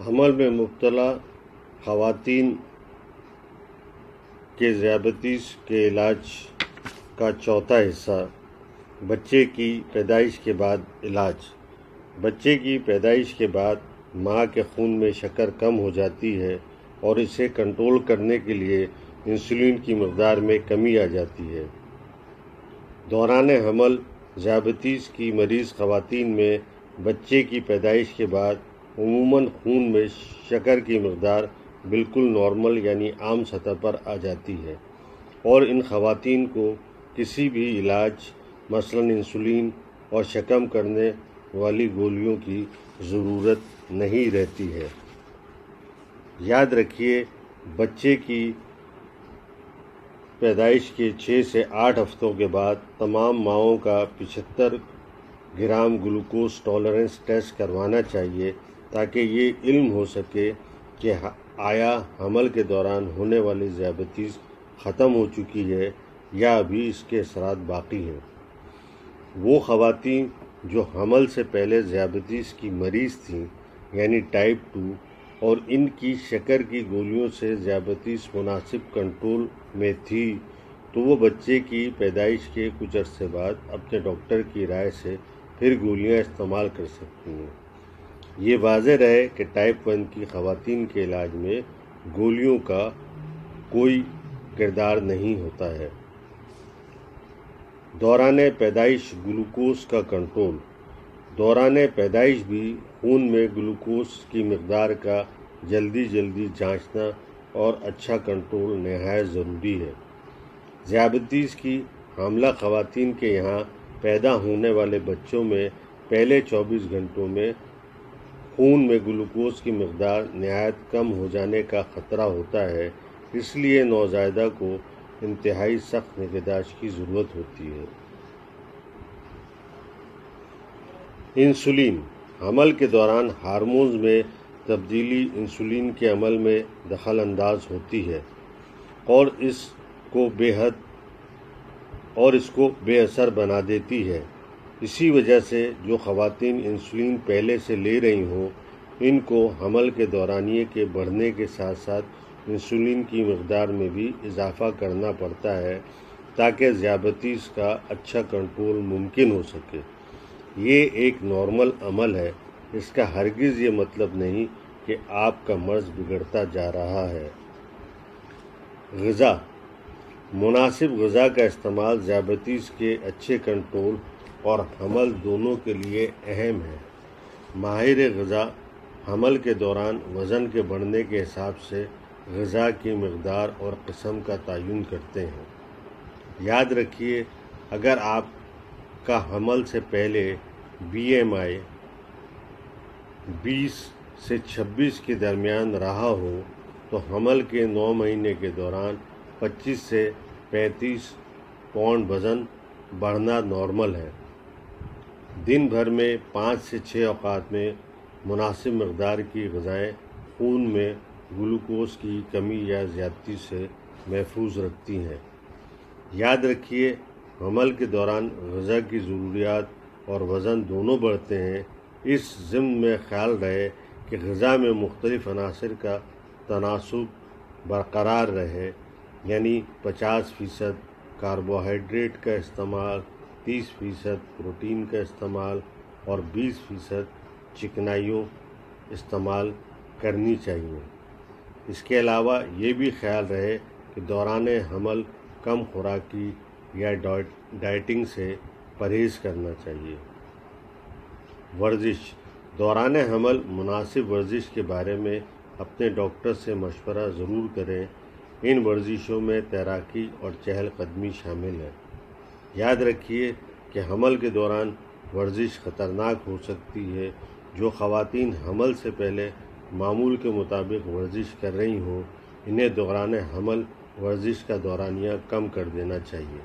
حمل میں مبتلا خواتین کے ذیابیطس کے علاج کا چوتھا حصہ بچے کی پیدائش کے بعد علاج۔ بچے کی پیدائش کے بعد ماں کے خون میں شکر کم ہو جاتی ہے اور اسے کنٹرول کرنے کے لیے انسولین کی مقدار میں کمی آ جاتی ہے۔ دوران حمل ذیابیطس کی مریض خواتین میں بچے کی پیدائش کے بعد عموماً خون میں شکر کی مقدار بالکل نارمل یعنی عام سطح پر آ جاتی ہے اور ان خواتین کو کسی بھی علاج مثلاً انسولین اور شکم کرنے والی گولیوں کی ضرورت نہیں رہتی ہے۔ یاد رکھیے، بچے کی پیدائش کے 6 سے 8 ہفتوں کے بعد تمام ماؤں کا 75 گرام گلوکوز ٹالرنس ٹیسٹ کروانا چاہیے تاکہ یہ علم ہو سکے کہ آیا حمل کے دوران ہونے والی ذیابیطس ختم ہو چکی ہے یا ابھی اس کے اثرات باقی ہیں۔ وہ خواتین جو حمل سے پہلے ذیابیطس کی مریض تھیں یعنی ٹائپ 2 اور ان کی شکر کی گولیوں سے ذیابیطس مناسب کنٹرول میں تھی تو وہ بچے کی پیدائش کے کچھ عرصے بعد اپنے ڈاکٹر کی رائے سے پھر گولیاں استعمال کر سکتی ہیں۔ یہ واضح رہے کہ ٹائپ 1 کی خواتین کے علاج میں گولیوں کا کوئی کردار نہیں ہوتا ہے۔ دوران پیدائش گلوکوز کا کنٹرول۔ دوران پیدائش بھی خون میں گلوکوز کی مقدار کا جلدی جانچنا اور اچھا کنٹرول نہایت ضروری ہے۔ ذیابیطس کی حاملہ خواتین کے یہاں پیدا ہونے والے بچوں میں پہلے 24 گھنٹوں میں خون میں گلوکوز کی مقدار نہایت کم ہو جانے کا خطرہ ہوتا ہے، اس لیے نوزائیدہ کو انتہائی سخت نگہداشت کی ضرورت ہوتی ہے۔ انسولین۔ حمل کے دوران ہارمونز میں تبدیلی انسولین کے عمل میں دخل انداز ہوتی ہے اور اس کو بے اثر بنا دیتی ہے۔ اسی وجہ سے جو خواتین انسولین پہلے سے لے رہی ہوں ان کو حمل کے دورانیے کے بڑھنے کے ساتھ ساتھ انسولین کی مقدار میں بھی اضافہ کرنا پڑتا ہے تاکہ ذیابیطس کا اچھا کنٹرول ممکن ہو سکے۔ یہ ایک نارمل عمل ہے، اس کا ہرگز یہ مطلب نہیں کہ آپ کا مرض بگڑتا جا رہا ہے۔ غذا۔ مناسب غذا کا استعمال ذیابیطس کے اچھے کنٹرول اور حمل دونوں کے لیے اہم ہے۔ ماہر غذا حمل کے دوران وزن کے بڑھنے کے حساب سے غذا کی مقدار اور قسم کا تعین کرتے ہیں۔ یاد رکھیے، اگر آپ کا حمل سے پہلے BMI 20 سے 26 کے درمیان رہا ہو تو حمل کے 9 مہینے کے دوران 25 سے 35 پاؤنڈ وزن بڑھنا نارمل ہے۔ دن بھر میں 5 سے 6 اوقات میں مناسب مقدار کی غذائیں خون میں گلوکوز کی کمی یا زیادتی سے محفوظ رکھتی ہیں۔ یاد رکھیے، حمل کے دوران غذا کی ضروریات اور وزن دونوں بڑھتے ہیں۔ اس ضمن میں خیال رہے کہ غذا میں مختلف عناصر کا تناسب برقرار رہے، یعنی 50% کاربوہائیڈریٹ کا استعمال، 30% پروٹین کا استعمال اور 20% چکنائیوں استعمال کرنی چاہیے۔ اس کے علاوہ یہ بھی خیال رہے کہ دوران حمل کم خوراکی یا ڈائٹنگ سے پرہیز کرنا چاہیے۔ ورزش۔ دوران حمل مناسب ورزش کے بارے میں اپنے ڈاکٹر سے مشورہ ضرور کریں۔ ان ورزشوں میں تیراکی اور چہل قدمی شامل ہے۔ یاد رکھیے کہ حمل کے دوران ورزش خطرناک ہو سکتی ہے۔ جو خواتین حمل سے پہلے معمول کے مطابق ورزش کر رہی ہوں انہیں دوران حمل ورزش کا دورانیہ کم کر دینا چاہیے۔